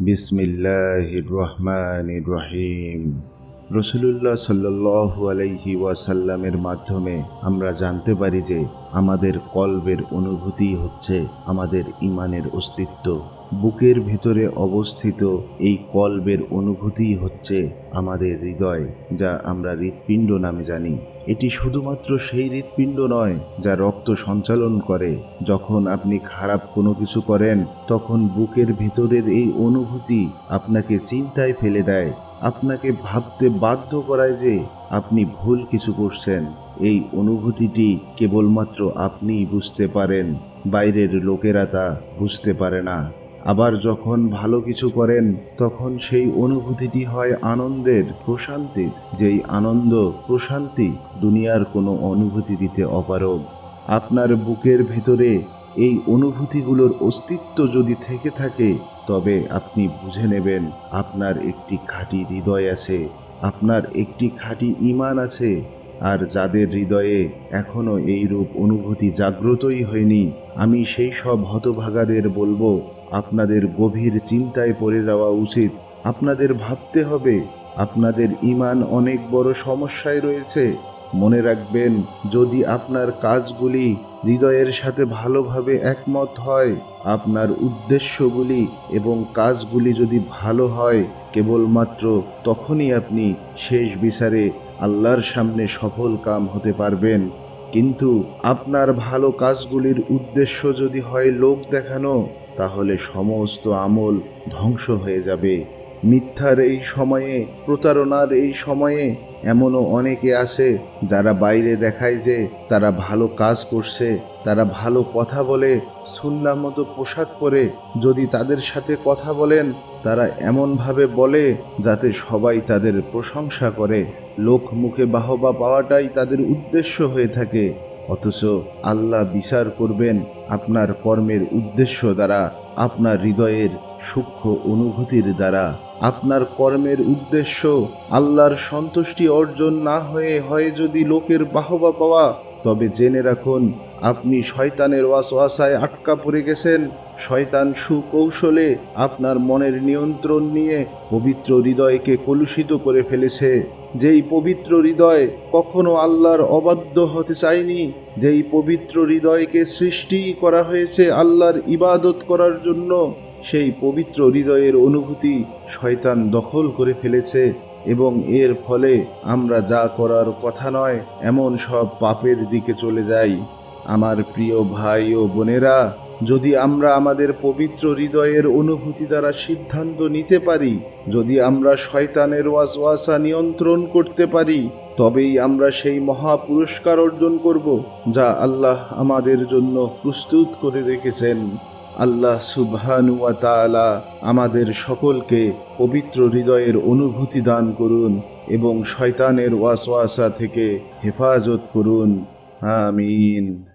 বিসমিল্লাহির রহমানির রহিম। রাসূলুল্লাহ সাল্লাল্লাহু আলাইহি ওয়াসাল্লামের মাধ্যমে আমরা জানতে পারি যে আমাদের কলবের অনুভূতি হচ্ছে আমাদের ঈমানের অস্তিত্ব। বুকের ভেতরে অবস্থিত এই কলবের অনুভূতি হচ্ছে আমাদের হৃদয়, যা আমরা হৃৎপিণ্ড নামে জানি। এটি শুধুমাত্র সেই হৃৎপিণ্ড নয় যা রক্ত সঞ্চালন করে। যখন আপনি খারাপ কোনো কিছু করেন, তখন বুকের ভেতরের এই অনুভূতি আপনাকে চিন্তায় ফেলে দেয়, আপনাকে ভাবতে বাধ্য করায় যে আপনি ভুল কিছু করছেন। এই অনুভূতিটি কেবলমাত্র আপনিই বুঝতে পারেন, বাইরের লোকেরা তা বুঝতে পারে না। আবার যখন ভালো কিছু করেন, তখন সেই অনুভূতিটি হয় আনন্দের, প্রশান্তির, যেই আনন্দ প্রশান্তি দুনিয়ার কোনো অনুভূতি দিতে অপারগ। আপনার বুকের ভেতরে এই অনুভূতিগুলোর অস্তিত্ব যদি থেকে থাকে, তবে আপনি বুঝে নেবেন আপনার একটি খাঁটি হৃদয় আছে, আপনার একটি খাঁটি ঈমান আছে। আর যাদের হৃদয়ে এখনও এই রূপ অনুভূতি জাগ্রতই হয়নি, আমি সেই সব হতভাগাদের বলবো, আপনাদের গভীর চিন্তায় পড়ে যাওয়া উচিত। আপনাদের ভাবতে হবে, আপনাদের ঈমান অনেক বড় সমস্যায় রয়েছে। মনে রাখবেন, যদি আপনার কাজগুলি হৃদয়ের সাথে ভালোভাবে একমত হয়, আপনার উদ্দেশ্যগুলি এবং কাজগুলি যদি ভালো হয়, কেবলমাত্র তখনই আপনি শেষ বিচারে আল্লাহর সামনে সফল কাম হতে পারবেন। কিন্তু আপনার ভালো কাজগুলির উদ্দেশ্য যদি হয় লোক দেখানো, তাহলে সমস্ত আমল ধ্বংস হয়ে যাবে। মিথ্যার এই সময়ে, প্রতারণার এই সময়ে এমনও অনেকে আছে যারা বাইরে দেখায় যে তারা ভালো কাজ করছে, তারা ভালো কথা বলে, সুন্নাহ মতো পোশাক পরে। যদি তাদের সাথে কথা বলেন, তারা এমনভাবে বলে যাতে সবাই তাদের প্রশংসা করে, লোক মুখে বাহবা পাওয়াটাই তাদের উদ্দেশ্য হয়ে থাকে। অথচ আল্লাহ বিচার করবেন আপনার কর্মের উদ্দেশ্য দ্বারা, আপনার হৃদয়ের সূক্ষ্ম অনুভূতির দ্বারা। আপনার কর্মের উদ্দেশ্য আল্লাহর সন্তুষ্টি অর্জন না হয়ে হয় যদি লোকের বাহবা পাওয়া, তবে জেনে রাখুন আপনি শয়তানের ওয়াসওয়াসায় আটকা পড়ে গেছেন। শয়তান সুকৌশলে আপনার মনের নিয়ন্ত্রণ নিয়ে পবিত্র হৃদয়কে কলুষিত করে ফেলেছে। যেই পবিত্র হৃদয় কখনো আল্লাহর অবাধ্য হতে চায়নি, যেই পবিত্র হৃদয়কে সৃষ্টি করা হয়েছে আল্লাহর ইবাদত করার জন্য, সেই পবিত্র হৃদয়ের অনুভূতি শয়তান দখল করে ফেলেছে। এবং এর ফলে আমরা যা করার কথা নয় এমন সব পাপের দিকে চলে যাই। আমার প্রিয় ভাই ও বোনেরা, যদি আমরা আমাদের পবিত্র হৃদয়ের অনুভূতি দ্বারা সিদ্ধান্ত নিতে পারি, যদি আমরা শয়তানের ওয়াসওয়াসা নিয়ন্ত্রণ করতে পারি, তবেই আমরা সেই মহা পুরস্কার অর্জন করব যা আল্লাহ আমাদের জন্য প্রস্তুত করে রেখেছেন। আল্লাহ সুবহানাহু ওয়া তাআলা আমাদের সকলকে পবিত্র হৃদয়ের অনুভূতি দান করুন এবং শয়তানের ওয়াসওয়াসা থেকে হেফাজত করুন। আমিন।